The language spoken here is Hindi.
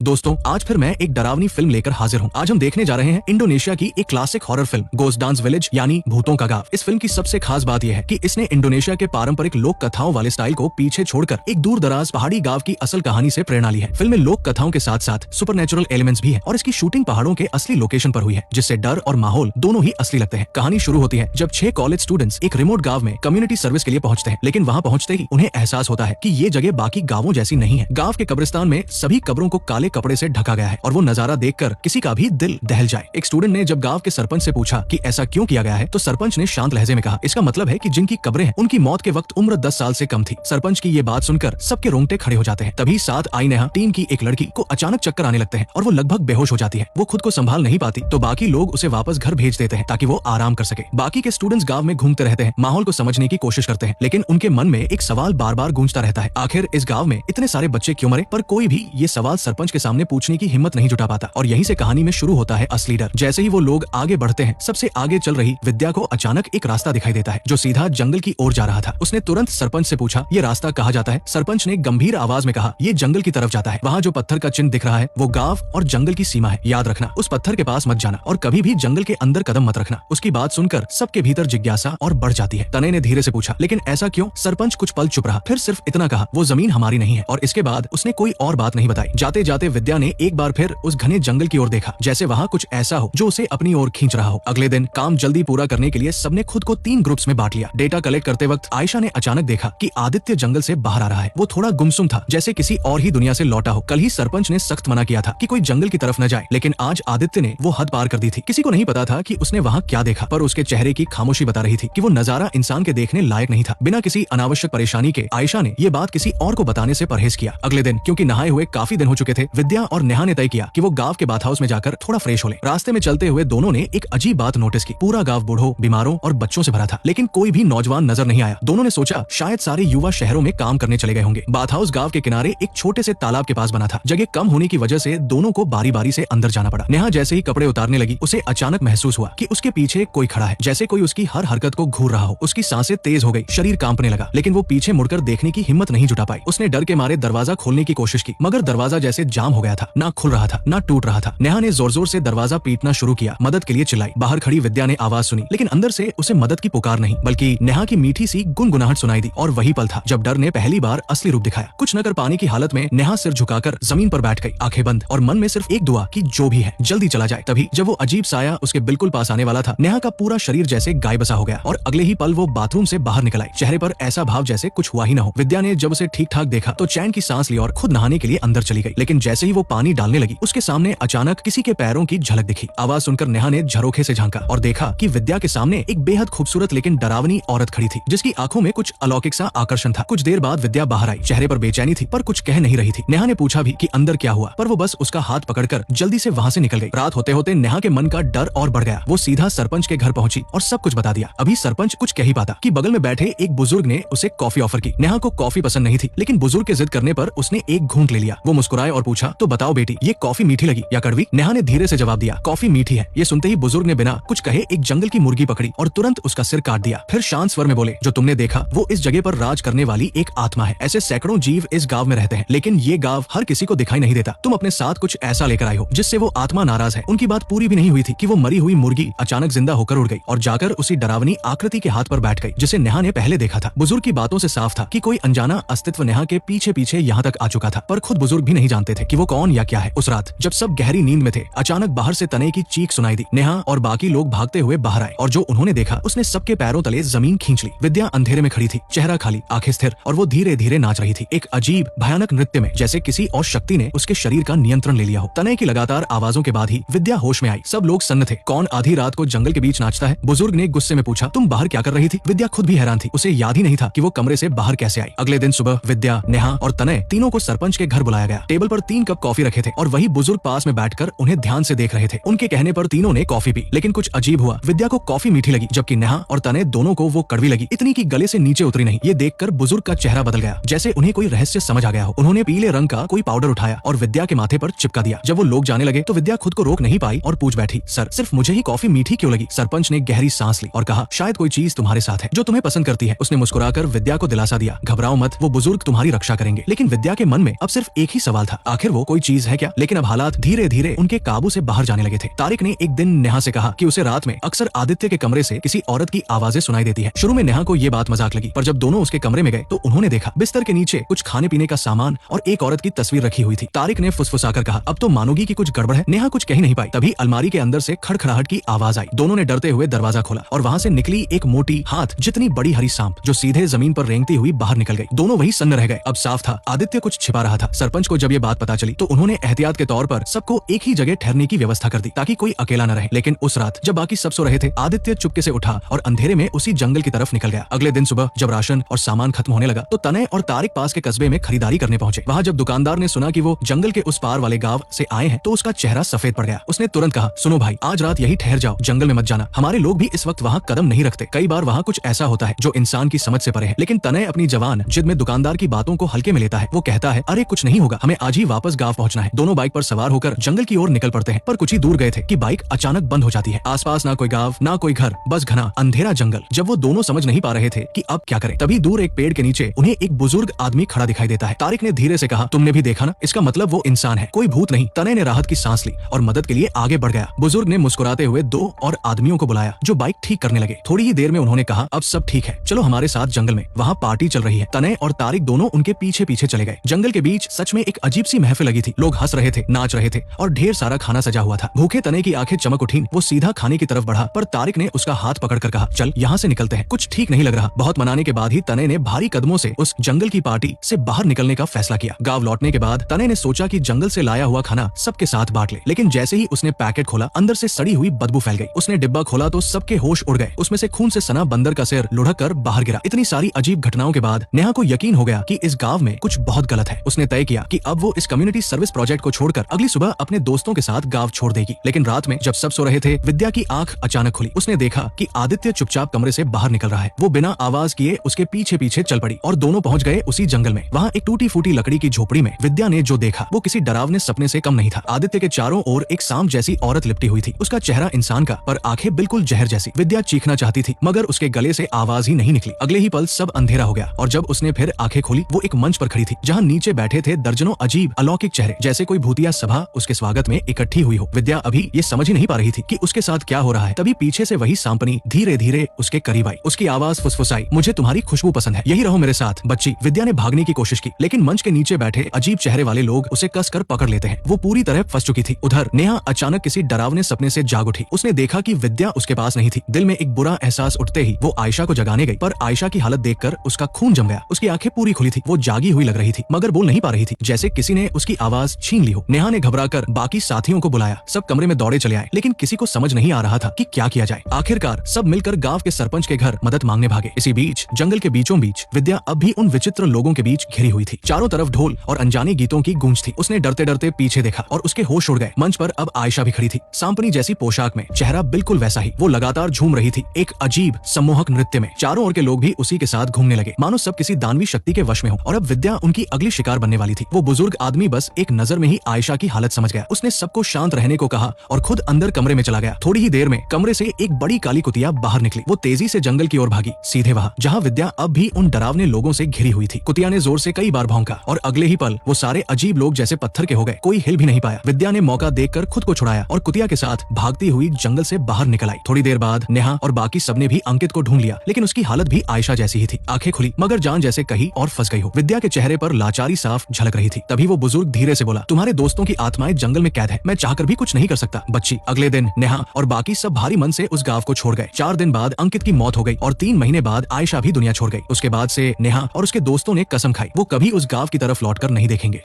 दोस्तों, आज फिर मैं एक डरावनी फिल्म लेकर हाजिर हूँ। आज हम देखने जा रहे हैं इंडोनेशिया की एक classic horror film ghost dance village यानी भूतों का गांव। इस फिल्म की सबसे खास बात यह है कि इसने इंडोनेशिया के पारंपरिक लोक कथाओं वाले स्टाइल को पीछे छोड़कर एक दूर दराज पहाड़ी गांव की असल कहानी से प्रेरणा ली है। फिल्म में लोक कथाओं के साथ साथ सुपरनेचुरल एलिमेंट्स भी है और इसकी शूटिंग पहाड़ों के असली लोकेशन पर हुई है, जिससे डर और माहौल दोनों ही असली लगते हैं। कहानी शुरू होती है जब 6 कॉलेज स्टूडेंट्स एक रिमोट गांव में कम्युनिटी सर्विस के लिए पहुंचते हैं, लेकिन वहां पहुंचते ही उन्हें एहसास होता है कि ये जगह बाकी गांवों जैसी नहीं है। गांव के कब्रिस्तान में सभी कब्रों को काले कपड़े से ढका गया है और वो नजारा देखकर किसी का भी दिल दहल जाए। एक स्टूडेंट ने जब गांव के सरपंच से पूछा कि ऐसा क्यों किया गया है, तो सरपंच ने शांत लहजे में कहा, इसका मतलब है कि जिनकी कब्रें हैं उनकी मौत के वक्त उम्र 10 साल से कम थी। सरपंच की ये बात सुनकर सबके रोंगटे खड़े हो जाते हैं। तभी साथ आई नेहा टीम की एक लड़की को अचानक चक्कर आने लगते हैं और वो लगभग बेहोश हो जाती है। वो खुद को संभाल नहीं पाती तो बाकी लोग उसे वापस घर भेज देते हैं ताकि वो आराम कर सके। बाकी के स्टूडेंट्स गांव में घूमते रहते हैं, माहौल को समझने की कोशिश करते हैं, लेकिन उनके मन में एक सवाल बार बार गूंजता रहता है, आखिर इस गांव में इतने सारे बच्चे क्यों मरे? पर कोई भी ये सवाल सरपंच के सामने पूछने की हिम्मत नहीं जुटा पाता। और यहीं से कहानी में शुरू होता है असली डर। जैसे ही वो लोग आगे बढ़ते हैं, सबसे आगे चल रही विद्या को अचानक एक रास्ता दिखाई देता है जो सीधा जंगल की ओर जा रहा था। उसने तुरंत सरपंच से पूछा, ये रास्ता कहाँ जाता है? सरपंच ने गंभीर आवाज में कहा, ये जंगल की तरफ जाता है। वहाँ जो पत्थर का चिन्ह दिख रहा है वो गांव और जंगल की सीमा है। याद रखना, उस पत्थर के पास मत जाना और कभी भी जंगल के अंदर कदम मत रखना। उसकी बात सुनकर सबके भीतर जिज्ञासा और बढ़ जाती है। तने ने धीरे से पूछा, लेकिन ऐसा क्यों? सरपंच कुछ पल चुप रहा, फिर सिर्फ इतना कहा, वो जमीन हमारी नहीं है। और इसके बाद उसने कोई और बात नहीं बताई। जाते जाते विद्या ने एक बार फिर उस घने जंगल की ओर देखा, जैसे वहाँ कुछ ऐसा हो जो उसे अपनी ओर खींच रहा हो। अगले दिन काम जल्दी पूरा करने के लिए सबने खुद को 3 ग्रुप्स में बांट लिया। डेटा कलेक्ट करते वक्त आयशा ने अचानक देखा कि आदित्य जंगल से बाहर आ रहा है। वो थोड़ा गुमसुम था, जैसे किसी और ही दुनिया से लौटा हो। कल ही सरपंच ने सख्त मना किया था कि कोई जंगल की तरफ न जाए, लेकिन आज आदित्य ने वो हद पार कर दी थी। किसी को नहीं पता था कि उसने वहाँ क्या देखा, पर उसके चेहरे की खामोशी बता रही थी कि वो नजारा इंसान के देखने लायक नहीं था। बिना किसी अनावश्यक परेशानी के आयशा ने ये बात किसी और को बताने से परहेज किया। अगले दिन क्योंकि नहाए हुए काफी दिन हो चुके थे, विद्या और नेहा ने तय किया कि वो गांव के बाथ हाउस में जाकर थोड़ा फ्रेश हो ले। रास्ते में चलते हुए दोनों ने एक अजीब बात नोटिस की, पूरा गांव बूढ़ों, बीमारों और बच्चों से भरा था, लेकिन कोई भी नौजवान नजर नहीं आया। दोनों ने सोचा शायद सारे युवा शहरों में काम करने चले गए होंगे। बाथ हाउस गांव के किनारे एक छोटे से तालाब के पास बना था। जगह कम होने की वजह से दोनों को बारी बारी से अंदर जाना पड़ा। नेहा जैसे ही कपड़े उतारने लगी, उसे अचानक महसूस हुआ कि उसके पीछे कोई खड़ा है, जैसे कोई उसकी हर हरकत को घूर रहा हो। उसकी सांसें तेज हो गई, शरीर कांपने लगा, लेकिन वो पीछे मुड़कर देखने की हिम्मत नहीं जुटा पाई। उसने डर के मारे दरवाजा खोलने की कोशिश की, मगर दरवाजा जैसे जाम हो गया था, ना खुल रहा था ना टूट रहा था। नेहा ने जोर जोर से दरवाजा पीटना शुरू किया, मदद के लिए चिल्लाई। बाहर खड़ी विद्या ने आवाज सुनी, लेकिन अंदर से उसे मदद की पुकार नहीं, बल्कि नेहा की मीठी सी गुनगुनाहट सुनाई दी। और वही पल था जब डर ने पहली बार असली रूप दिखाया। कुछ न कर पाने की हालत में नेहा सिर झुकाकर जमीन पर बैठ गई, आंखें बंद, और मन में सिर्फ एक दुआ कि जो भी है जल्दी चला जाए। तभी जब वो अजीब साया उसके बिल्कुल पास आने वाला था, नेहा का पूरा शरीर जैसे गाय बसा हो गया और अगले ही पल वो बाथरूम से बाहर निकल आई। चेहरे पर ऐसा भाव जैसे कुछ हुआ ही न हो। विद्या ने जब उसे ठीक ठाक देखा तो चैन की सांस ली और खुद नहाने के लिए अंदर चली गई, लेकिन जैसे ही वो पानी डालने लगी, उसके सामने अचानक किसी के पैरों की झलक दिखी। आवाज सुनकर नेहा ने झरोखे से झांका और देखा कि विद्या के सामने एक बेहद खूबसूरत लेकिन डरावनी औरत खड़ी थी, जिसकी आंखों में कुछ अलौकिक सा आकर्षण था। कुछ देर बाद विद्या बाहर आई, चेहरे पर बेचैनी थी पर कुछ कह नहीं रही थी। नेहा ने पूछा भी कि अंदर क्या हुआ, पर वो बस उसका हाथ पकड़कर जल्दी से वहाँ से निकल गई। रात होते होते नेहा के मन का डर और बढ़ गया। वो सीधा सरपंच के घर पहुंची और सब कुछ बता दिया। अभी सरपंच कुछ कह ही पाता कि बगल में बैठे एक बुजुर्ग ने उसे कॉफी ऑफर की। नेहा को कॉफी पसंद नहीं थी, लेकिन बुजुर्ग के जिद करने पर उसने एक घूंट ले लिया। वो मुस्कुराए और पूछा, तो बताओ बेटी, ये कॉफी मीठी लगी या कड़वी? नेहा ने धीरे से जवाब दिया, कॉफी मीठी है। ये सुनते ही बुजुर्ग ने बिना कुछ कहे एक जंगल की मुर्गी पकड़ी और तुरंत उसका सिर काट दिया। फिर शांत स्वर में बोले, जो तुमने देखा वो इस जगह पर राज करने वाली एक आत्मा है। ऐसे सैकड़ों जीव इस गांव में रहते हैं, लेकिन ये गांव हर किसी को दिखाई नहीं देता। तुम अपने साथ कुछ ऐसा लेकर आई हो जिससे वो आत्मा नाराज है। उनकी बात पूरी भी नहीं हुई थी कि वो मरी हुई मुर्गी अचानक जिंदा होकर उड़ गई और जाकर उसी डरावनी आकृति के हाथ पर बैठ गई जिसे नेहा ने पहले देखा था। बुजुर्ग की बातों से साफ था कि कोई अनजाना अस्तित्व नेहा के पीछे पीछे यहाँ तक आ चुका था, पर खुद बुजुर्ग भी नहीं जानते थे कि वो कौन या क्या है। उस रात जब सब गहरी नींद में थे, अचानक बाहर से तने की चीख सुनाई दी। नेहा और बाकी लोग भागते हुए बाहर आए और जो उन्होंने देखा उसने सबके पैरों तले जमीन खींच ली। विद्या अंधेरे में खड़ी थी, चेहरा खाली, आंखें स्थिर, और वो धीरे धीरे नाच रही थी एक अजीब भयानक नृत्य में, जैसे किसी और शक्ति ने उसके शरीर का नियंत्रण ले लिया हो। तने की लगातार आवाजों के बाद ही विद्या होश में आई। सब लोग सन्न थे, कौन आधी रात को जंगल के बीच नाचता है? बुजुर्ग ने गुस्से में पूछा, तुम बाहर क्या कर रही थी? विद्या खुद भी हैरान थी, उसे याद ही नहीं था कि वो कमरे से बाहर कैसे आई। अगले दिन सुबह विद्या, नेहा और तने तीनों को सरपंच के घर बुलाया गया। टेबल पर 3 कप कॉफी रखे थे और वही बुजुर्ग पास में बैठकर उन्हें ध्यान से देख रहे थे। उनके कहने पर तीनों ने कॉफी पी, लेकिन कुछ अजीब हुआ। विद्या को कॉफी मीठी लगी, जबकि नेहा और तने दोनों को वो कड़वी लगी, इतनी की गले से नीचे उतरी नहीं। ये देखकर बुजुर्ग का चेहरा बदल गया, जैसे उन्हें कोई रहस्य समझ आ गया हो। उन्होंने पीले रंग का कोई पाउडर उठाया और विद्या के माथे पर चिपका दिया। जब वो लोग जाने लगे तो विद्या खुद को रोक नहीं पाई और पूछ बैठी, सर सिर्फ मुझे ही कॉफी मीठी क्यों लगी? सरपंच ने गहरी सांस ली और कहा, शायद कोई चीज तुम्हारे साथ है जो तुम्हें पसंद करती है। उसने मुस्कुराकर विद्या को दिलासा दिया, घबराओ मत, वो बुजुर्ग तुम्हारी रक्षा करेंगे। लेकिन विद्या के मन में अब सिर्फ एक ही सवाल था, आखिर आखिर वो कोई चीज है क्या? लेकिन अब हालात धीरे धीरे उनके काबू से बाहर जाने लगे थे। तारिक ने एक दिन नेहा से कहा कि उसे रात में अक्सर आदित्य के कमरे से किसी औरत की आवाजें सुनाई देती है। शुरू में नेहा को ये बात मजाक लगी, पर जब दोनों उसके कमरे में गए तो उन्होंने देखा बिस्तर के नीचे कुछ खाने पीने का सामान और एक औरत की तस्वीर रखी हुई थी। तारिक ने फुसफुसाकर कहा, अब तो मानोगी कि कुछ गड़बड़ है। नेहा कुछ कह ही नहीं पाई। तभी अलमारी के अंदर से खड़खड़ाहट की आवाज आई। दोनों ने डरते हुए दरवाजा खोला और वहाँ से निकली एक मोटी हाथ जितनी बड़ी हरी सांप, जो सीधे जमीन पर रेंगती हुई बाहर निकल गई। दोनों वही सन्न रह गए। अब साफ था आदित्य कुछ छिपा रहा था। सरपंच को जब ये बात पता चली तो उन्होंने एहतियात के तौर पर सबको एक ही जगह ठहरने की व्यवस्था कर दी ताकि कोई अकेला न रहे। लेकिन उस रात जब बाकी सब सो रहे थे, आदित्य चुपके से उठा और अंधेरे में उसी जंगल की तरफ निकल गया। अगले दिन सुबह जब राशन और सामान खत्म होने लगा तो तनय और तारिक पास के कस्बे में खरीदारी करने पहुंचे। वहाँ जब दुकानदार ने सुना कि वो जंगल के उस पार वाले गांव से आए हैं तो उसका चेहरा सफेद पड़ गया। उसने तुरंत कहा, सुनो भाई, आज रात यही ठहर जाओ, जंगल में मत जाना। हमारे लोग भी इस वक्त वहाँ कदम नहीं रखते। कई बार वहाँ कुछ ऐसा होता है जो इंसान की समझ से परे है। लेकिन तनय अपनी जवान जिद में दुकानदार की बातों को हल्के में लेता है। वो कहता है, अरे कुछ नहीं होगा, हमें आज ही वापस गांव पहुंचना है। दोनों बाइक पर सवार होकर जंगल की ओर निकल पड़ते हैं। पर कुछ ही दूर गए थे कि बाइक अचानक बंद हो जाती है। आसपास ना कोई गांव ना कोई घर, बस घना अंधेरा जंगल। जब वो दोनों समझ नहीं पा रहे थे कि अब क्या करें, तभी दूर एक पेड़ के नीचे उन्हें एक बुजुर्ग आदमी खड़ा दिखाई देता है। तारिक ने धीरे से कहा, तुमने भी देखा ना, इसका मतलब वो इंसान है, कोई भूत नहीं। तनय ने राहत की सांस ली और मदद के लिए आगे बढ़ गया। बुजुर्ग ने मुस्कुराते हुए दो और आदमियों को बुलाया जो बाइक ठीक करने लगे। थोड़ी ही देर में उन्होंने कहा, अब सब ठीक है, चलो हमारे साथ जंगल में, वहाँ पार्टी चल रही है। तनय और तारिक दोनों उनके पीछे पीछे चले गए। जंगल के बीच सच में एक अजीब सी महफिल लगी थी। लोग हंस रहे थे, नाच रहे थे और ढेर सारा खाना सजा हुआ था। भूखे तनय की आंखें चमक उठी। वो सीधा खाने की तरफ बढ़ा, पर तारिक ने उसका हाथ पकड़कर कहा, चल यहाँ से निकलते हैं, कुछ ठीक नहीं लग रहा। बहुत मनाने के बाद ही तनय ने भारी कदमों से उस जंगल की पार्टी से बाहर निकलने का फैसला किया। गांव लौटने के बाद तनय ने सोचा कि जंगल से लाया हुआ खाना सबके साथ बांट ले। लेकिन जैसे ही उसने पैकेट खोला, अंदर से सड़ी हुई बदबू फैल गई। उसने डिब्बा खोला तो सबके होश उड़ गए। उसमें से खून से सना बंदर का सिर लुढ़क कर बाहर गिरा। इतनी सारी अजीब घटनाओं के बाद नेहा को यकीन हो गया कि इस गांव में कुछ बहुत गलत है। उसने तय किया कि अब वो इस कम्युनिटी सर्विस प्रोजेक्ट को छोड़कर अगली सुबह अपने दोस्तों के साथ गांव छोड़ देगी। लेकिन रात में जब सब सो रहे थे, विद्या की आंख अचानक खुली। उसने देखा कि आदित्य चुपचाप कमरे से बाहर निकल रहा है। वो बिना आवाज किए उसके पीछे पीछे चल पड़ी और दोनों पहुंच गए उसी जंगल में। वहाँ एक टूटी फूटी लकड़ी की झोपड़ी में विद्या ने जो देखा वो किसी डरावने सपने से कम नहीं था। आदित्य के चारों ओर एक सांप जैसी औरत लिपटी हुई थी। उसका चेहरा इंसान का, पर आंखें बिल्कुल जहर जैसी। विद्या चीखना चाहती थी मगर उसके गले से आवाज ही नहीं निकली। अगले ही पल सब अंधेरा हो गया और जब उसने फिर आंखें खोली, वो एक मंच पर खड़ी थी जहाँ नीचे बैठे थे दर्जनों अजीब अलौकिक चेहरे, जैसे कोई भूतिया सभा उसके स्वागत में इकट्ठी हुई हो। विद्या अभी ये समझ ही नहीं पा रही थी कि उसके साथ क्या हो रहा है। तभी पीछे से वही सांपनी धीरे धीरे उसके करीब आई। उसकी आवाज फुसफुसाई, मुझे तुम्हारी खुशबू पसंद है, यही रहो मेरे साथ बच्ची। विद्या ने भागने की कोशिश की, लेकिन मंच के नीचे बैठे अजीब चेहरे वाले लोग उसे कसकर पकड़ लेते हैं। वो पूरी तरह फंस चुकी थी। उधर नेहा अचानक किसी डरावने सपने से जाग उठी। उसने देखा कि विद्या उसके पास नहीं थी। दिल में एक बुरा एहसास उठते ही वो आयशा को जगाने गई, पर आयशा की हालत देखकर उसका खून जम गया। उसकी आंखें पूरी खुली थी। वो जागी हुई लग रही थी मगर बोल नहीं पा रही थी, जैसे किसी ने उसकी आवाज छीन ली हो। नेहा ने घबराकर बाकी साथियों को बुलाया। सब कमरे में दौड़े चले आए, लेकिन किसी को समझ नहीं आ रहा था कि क्या किया जाए। आखिरकार सब मिलकर गांव के सरपंच के घर मदद मांगने भागे। इसी बीच जंगल के बीचों बीच विद्या अब भी उन विचित्र लोगों के बीच घिरी हुई थी। चारों तरफ ढोल और अनजाने गीतों की गूंज थी। उसने डरते डरते पीछे देखा और उसके होश उड़ गए। मंच पर अब आयशा भी खड़ी थी, सांपनी जैसी पोशाक में, चेहरा बिल्कुल वैसा ही। वो लगातार झूम रही थी एक अजीब सम्मोहक नृत्य में। चारों ओर के लोग भी उसी के साथ घूमने लगे, मानो सब किसी दानवी शक्ति के वश में हो। और अब विद्या उनकी अगली शिकार बनने वाली थी। वो बुजुर्ग आदमी बस एक नजर में ही आयशा की हालत समझ गया। उसने सबको शांत रहने को कहा और खुद अंदर कमरे में चला गया। थोड़ी ही देर में कमरे से एक बड़ी काली कुतिया बाहर निकली। वो तेजी से जंगल की ओर भागी, सीधे वहाँ जहाँ विद्या अब भी उन डरावने लोगों से घिरी हुई थी। कुतिया ने जोर से कई बार भौंका और अगले ही पल वो सारे अजीब लोग जैसे पत्थर के हो गए। कोई हिल भी नहीं पाया। विद्या ने मौका देखकर खुद को छुड़ाया और कुतिया के साथ भागती हुई जंगल से बाहर निकल आई। थोड़ी देर बाद नेहा और बाकी सबने भी अंकित को ढूंढ लिया, लेकिन उसकी हालत भी आयशा जैसी ही थी। आंखें खुली मगर जान जैसे कहीं और फंस गई हो। विद्या के चेहरे पर लाचारी साफ झलक रही थी। तभी वो बुजुर्ग धीरे से बोला, तुम्हारे दोस्तों की आत्माएं जंगल में कैद है, मैं चाहकर भी कुछ नहीं कर सकता बच्ची। अगले दिन नेहा और बाकी सब भारी मन से उस गांव को छोड़ गए। 4 दिन बाद अंकित की मौत हो गई और 3 महीने बाद आयशा भी दुनिया छोड़ गई। उसके बाद से नेहा और उसके दोस्तों ने कसम खाई वो कभी उस गांव की तरफ लौटकर नहीं देखेंगे।